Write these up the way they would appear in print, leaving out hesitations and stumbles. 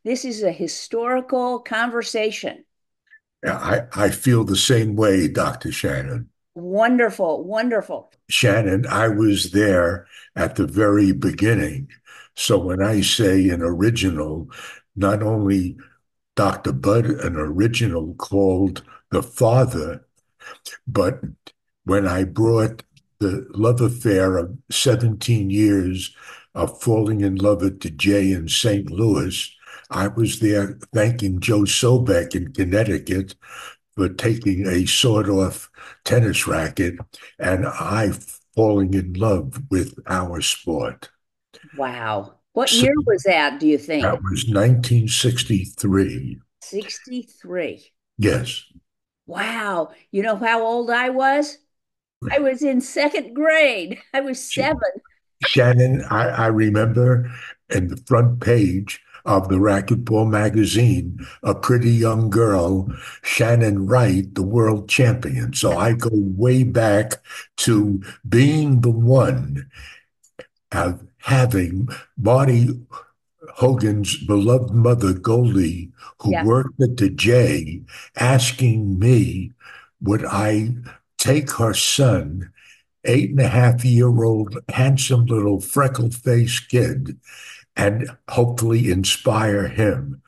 This is a historical conversation. I feel the same way, Dr. Shannon. Wonderful, wonderful. Shannon, I was there at the very beginning. So when I say an original, not only Dr. Bud, an original called The Father, but when I brought the love affair of 17 years of falling in love at the J in St. Louis, I was there thanking Joe Sobek in Connecticut for taking a sawed-off tennis racket and I falling in love with our sport. Wow. What So year was that, do you think? that was 1963. 63. Yes. Wow. You know how old I was? I was in second grade. I was 7. Shannon, I remember in the front page of the Racquetball magazine, a pretty young girl, Shannon Wright, the world champion. So I go way back to being the one of having Marty Hogan's beloved mother, Goldie, who Yeah. worked at the J, asking me, would I take her son, 8.5-year-old, handsome little freckle-faced kid, and hopefully inspire him.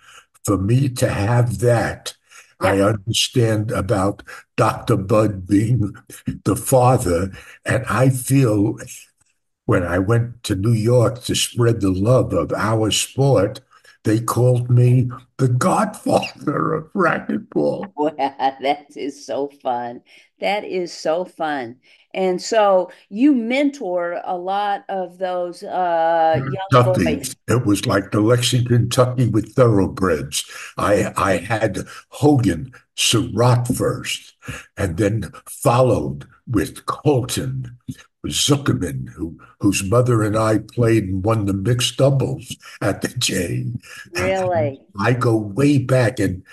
For me to have that, I Yep. understand about Dr. Bud being the father, and I feel when I went to New York to spread the love of our sport, they called me the Godfather of Racquetball. Wow, that is so fun. That is so fun. And so you mentor a lot of those young Kentucky. boys. It was like the Lexington, Kentucky with thoroughbreds. I had Hogan, Surratt first, and then followed with Colton, Zuckerman, whose mother and I played and won the mixed doubles at the J. And Really? I go way back, and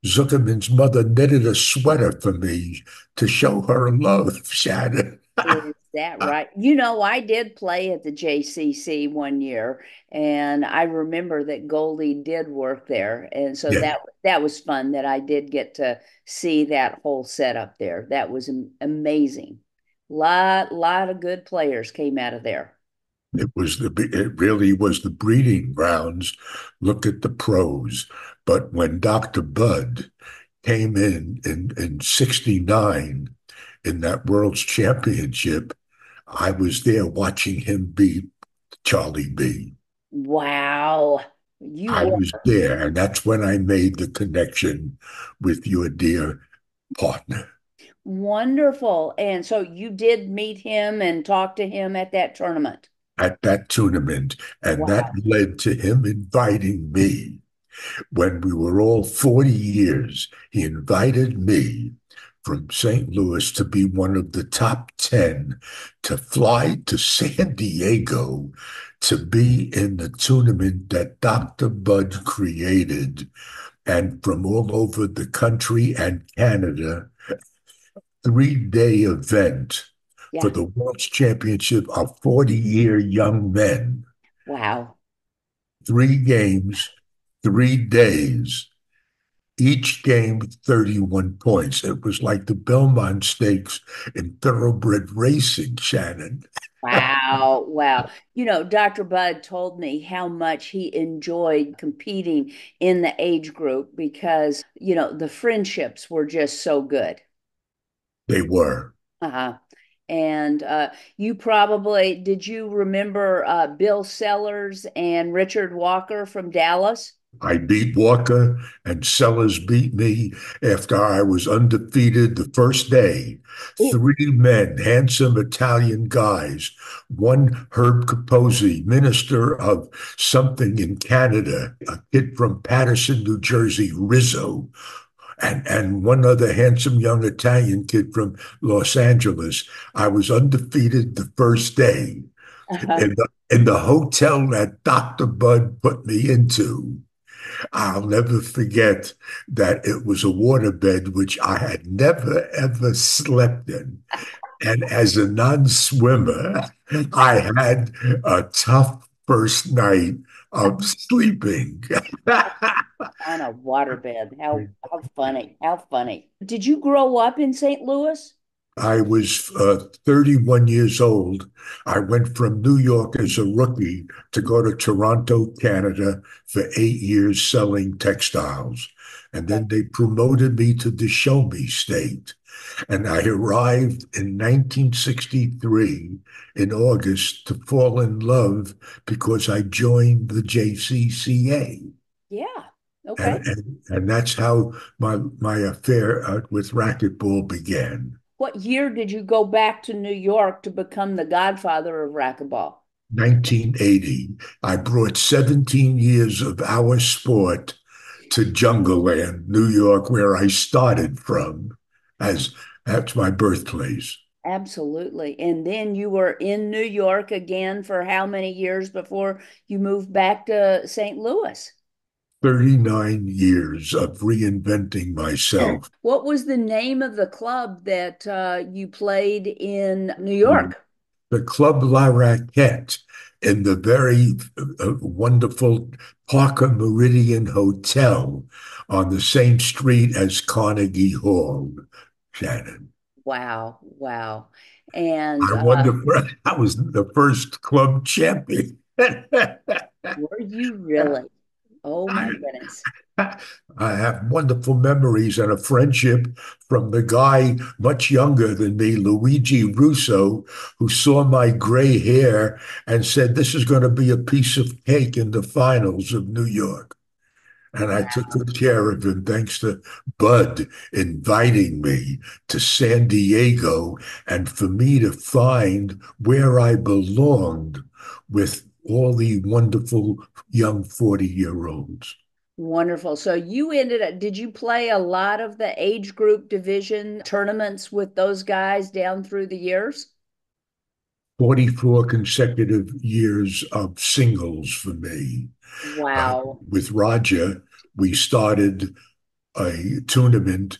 Zuckerman's mother knitted a sweater for me to show her love, Shannon. Is that right? You know, I did play at the JCC one year, and I remember that Goldie did work there, and so Yeah, that was fun that I did get to see that whole setup there. That was amazing. Lot of good players came out of there. it really was the breeding grounds. Look at the pros. But when Dr. Bud came in 69 in that World's Championship, I was there watching him beat Charlie B. Wow, you I were was there, and that's when I made the connection with your dear partner wonderful. And so you did meet him and talk to him at that tournament. at that tournament. And that Wow. led to him inviting me. When we were all 40 years, he invited me from St. Louis to be one of the top 10 to fly to San Diego to be in the tournament that Dr. Bud created. And from all over the country and Canada, 3-day event for Yeah. the World's Championship of 40-year young men. Wow. 3 games, 3 days. Each game 31 points. It was like the Belmont Stakes in thoroughbred racing, Shannon. Wow, wow. You know, Dr. Bud told me how much he enjoyed competing in the age group because, the friendships were just so good. They were. Uh-huh. And you probably, did you remember Bill Sellers and Richard Walker from Dallas? I beat Walker and Sellers beat me after I was undefeated the first day. It- 3 men, handsome Italian guys. One, Herb Capozzi, minister of something in Canada, a kid from Paterson, New Jersey, Rizzo, and one other handsome young Italian kid from Los Angeles. I was undefeated the first day uh-huh. in the hotel that Dr. Bud put me into. I'll never forget that it was a waterbed which I had never ever slept in. And as a non-swimmer, I had a tough first night of sleeping. a waterbed. How funny. How funny. Did you grow up in St. Louis? I was 31 years old. I went from New York as a rookie to go to Toronto, Canada for 8 years selling textiles. And Okay. then they promoted me to the show me state. And I arrived in 1963 in August to fall in love because I joined the JCCA. Yeah. Okay. And that's how my affair with racquetball began. What year did you go back to New York to become the godfather of racquetball? 1980. I brought 17 years of our sport to Jungle Land, New York, where I started from, as that's my birthplace. Absolutely. And then you were in New York again for how many years before you moved back to St. Louis? 39 years of reinventing myself. What was the name of the club that you played in New York? The Club La Raquette in the very wonderful Parker Meridian Hotel on the same street as Carnegie Hall, Shannon. Wow, wow. And I won I was the first club champion. were you really? Oh my goodness. I have wonderful memories and a friendship from the guy much younger than me, Luigi Russo, who saw my gray hair and said, "This is going to be a piece of cake in the finals of New York." And I took good care of him thanks to Bud inviting me to San Diego and for me to find where I belonged with all the wonderful young 40-year-olds. Wonderful. So you ended up, did you play a lot of the age group division tournaments with those guys down through the years? 44 consecutive years of singles for me. Uh, Wow. with Roger, we started a tournament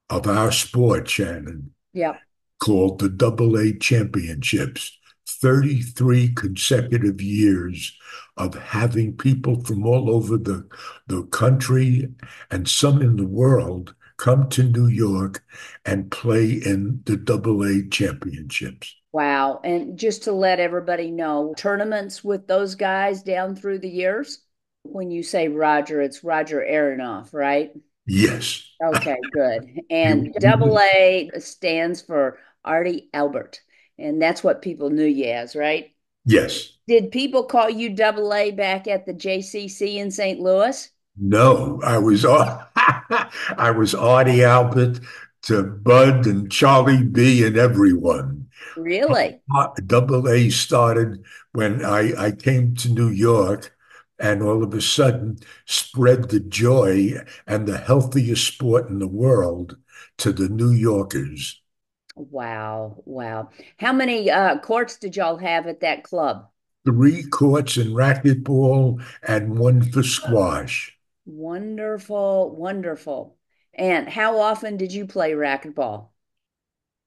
of our sport, Shannon, Yep. called the AA Championships. 33 consecutive years of having people from all over the country and some in the world come to New York and play in the AA Championships. Wow. And just to let everybody know, tournaments with those guys down through the years? When you say Roger, it's Roger Aronoff, right? Yes. Okay, good. You, And double A stands for Artie Albert. And that's what people knew you as, right? yes. Did people call you double A back at the JCC in St. Louis? No, I was Artie Albert to Bud and Charlie B and everyone. Really? Double A started when I came to New York and all of a sudden spread the joy and the healthiest sport in the world to the New Yorkers. Wow, wow. How many courts did y'all have at that club? 3 courts in racquetball and one for squash. Wonderful, wonderful. And how often did you play racquetball?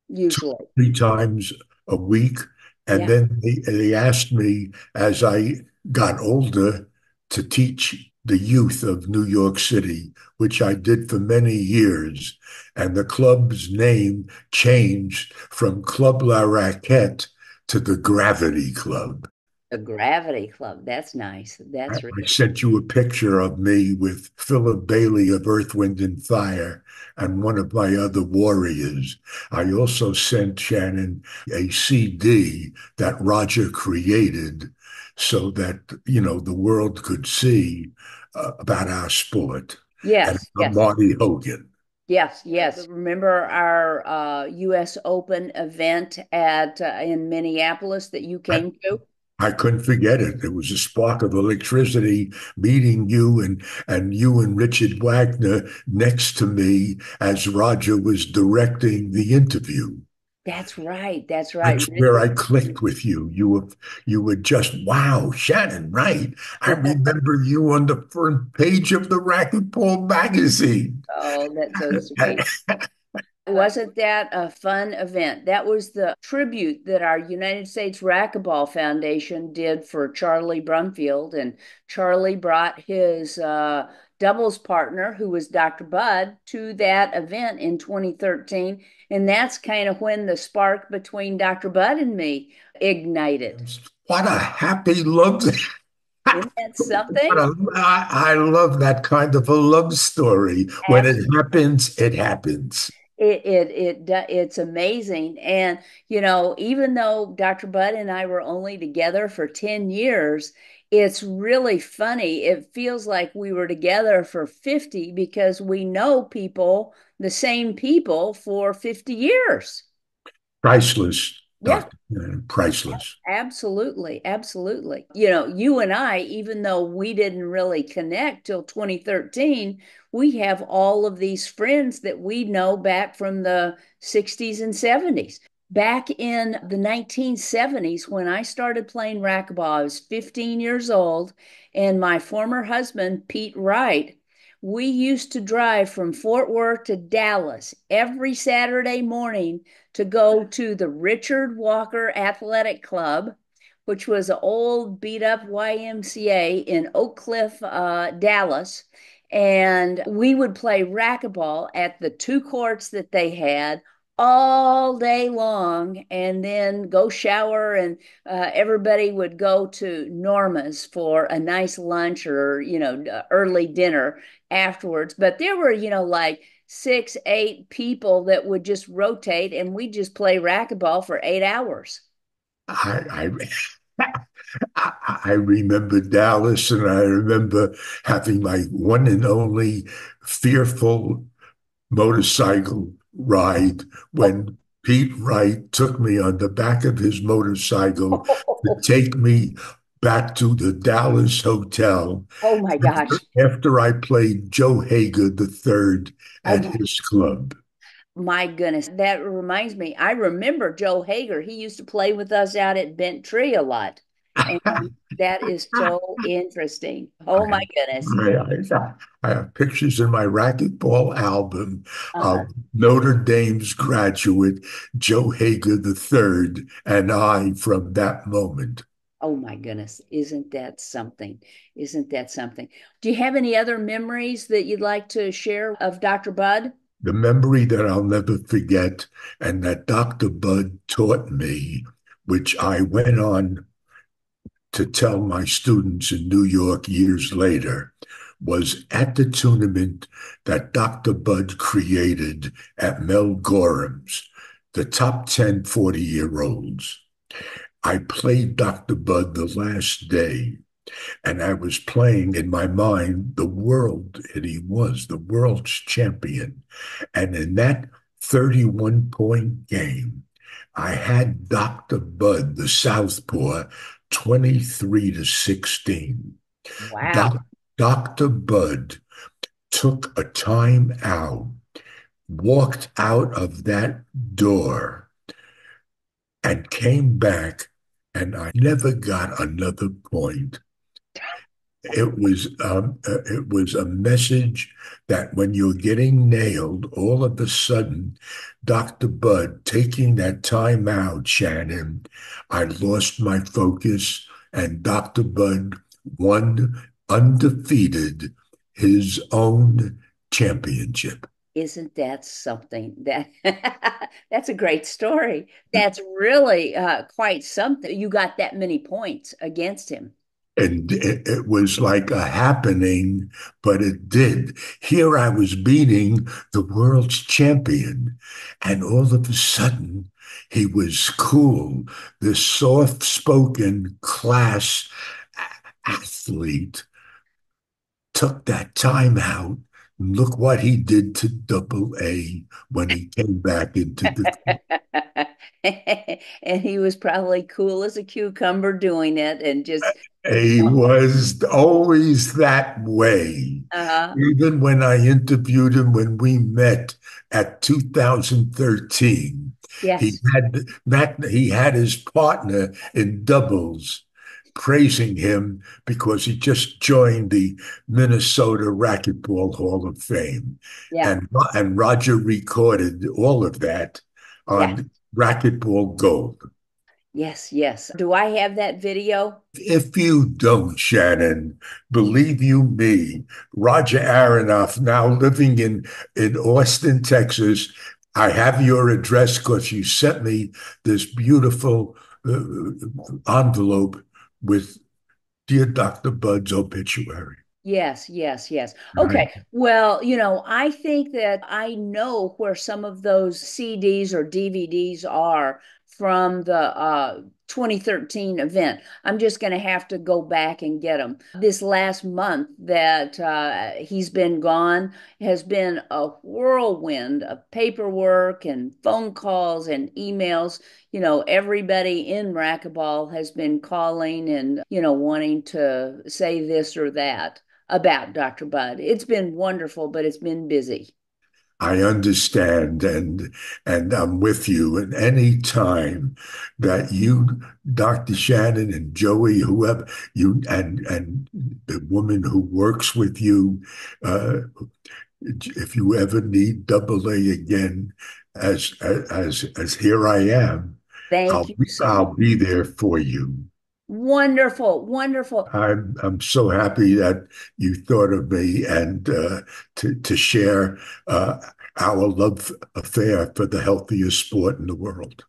two, Usually. 3 times a week. And Yeah. then they asked me as I got older to teach the youth of New York City, which I did for many years. And the club's name changed from Club La Raquette to the Gravity Club. The Gravity Club. That's nice. I That's really sent you a picture of me with Philip Bailey of Earth, Wind, and Fire and one of my other warriors. I also sent Shannon a CD that Roger created so that, the world could see about our sport. And yes, I'm yes, Marty Hogan. yes, yes. Remember our US Open event at in Minneapolis that you I, came to? I couldn't forget it. It was a spark of electricity meeting you and you and Richard Wagner next to me as Roger was directing the interview. That's right. That's right. That's where I clicked with you. You were just wow, Shannon Wright. I remember you on the front page of the Racquetball magazine. Oh, that's so sweet. Wasn't that a fun event? That was the tribute that our United States Racquetball Foundation did for Charlie Brumfield. And Charlie brought his doubles partner, who was Dr. Bud, to that event in 2013. And that's kind of when the spark between Dr. Bud and me ignited. What a happy love. Isn't that something? I love that kind of a love story. When it happens, it happens. It's amazing. And, even though Dr. Bud and I were only together for 10 years, it's really funny. It feels like we were together for 50 because we know people, the same people, for 50 years. Priceless, Yeah. Doctor. Priceless. Absolutely, absolutely. You and I, even though we didn't really connect till 2013, we have all of these friends that we know back from the 60s and 70s. Back in the 1970s, when I started playing racquetball, I was 15 years old, and my former husband, Pete Wright, we used to drive from Fort Worth to Dallas every Saturday morning to go to the Richard Walker Athletic Club, which was an old beat up YMCA in Oak Cliff, Dallas. And we would play racquetball at the two courts that they had all day long and then go shower and everybody would go to Norma's for a nice lunch or early dinner afterwards. But there were like 6, 8 people that would just rotate and we just play racquetball for 8 hours. I, I remember Dallas, and I remember having my one and only fearful motorcycle ride when Pete Wright took me on the back of his motorcycle to take me back to the Dallas hotel Oh my gosh. after I played Joe Hager III Oh at his club. my goodness. That reminds me. I remember Joe Hager. He used to play with us out at Bent Tree a lot. And that is so interesting. Oh my goodness. I have pictures in my racquetball album Uh-huh. of Notre Dame's graduate Joe Hager III and I from that moment. Oh my goodness. Isn't that something? Isn't that something? Do you have any other memories that you'd like to share of Dr. Bud? The memory that I'll never forget and that Dr. Bud taught me, which I went on to tell my students in New York years later, was at the tournament that Dr. Bud created at Mel Gorham's, the top 10 40-year-olds. I played Dr. Bud the last day, and I was playing in my mind the world, and he was the world's champion. And in that 31-point game, I had Dr. Bud, the Southpaw, 23-16. Wow. Doc, Dr. Bud took a time out, walked out of that door, and came back, and I never got another point. It was a message that when you're getting nailed, all of a sudden, Dr. Bud taking that time out, Shannon, I lost my focus, and Dr. Bud won undefeated his own championship. Isn't that something? That that's a great story. That's really quite something. You got that many points against him. And it was like a happening, but it did. Here I was beating the world's champion, and all of a sudden, he was cool, this soft spoken class athlete took that time out. Look what he did to Double A when he came back into the. And he was probably cool as a cucumber doing it and just, He was always that way. uh, Even when I interviewed him when we met at 2013, he yes. he had his partner in doubles praising him because he just joined the Minnesota Racquetball Hall of Fame. Yeah. And Roger recorded all of that Yeah. on Racquetball Gold. Yes, yes. Do I have that video? If you don't, Shannon, believe you me, Roger Aronoff, now living in Austin, Texas, I have your address because you sent me this beautiful uh, envelope with Dear Dr. Bud's obituary. Yes, yes, yes. I, Okay. Well, I think that I know where some of those CDs or DVDs are from the 2013 event. I'm just going to have to go back and get them. This last month that he's been gone has been a whirlwind of paperwork and phone calls and emails. Everybody in racquetball has been calling and, wanting to say this or that about Dr. Bud. It's been wonderful, but it's been busy. I understand, and I'm with you. And any time that you, Dr. Shannon and Joey, whoever you, and the woman who works with you, uh, if you ever need double A again, as here I am, Thank you so much. I'll be there for you. Wonderful, wonderful. I'm so happy that you thought of me and to share our love affair for the healthiest sport in the world.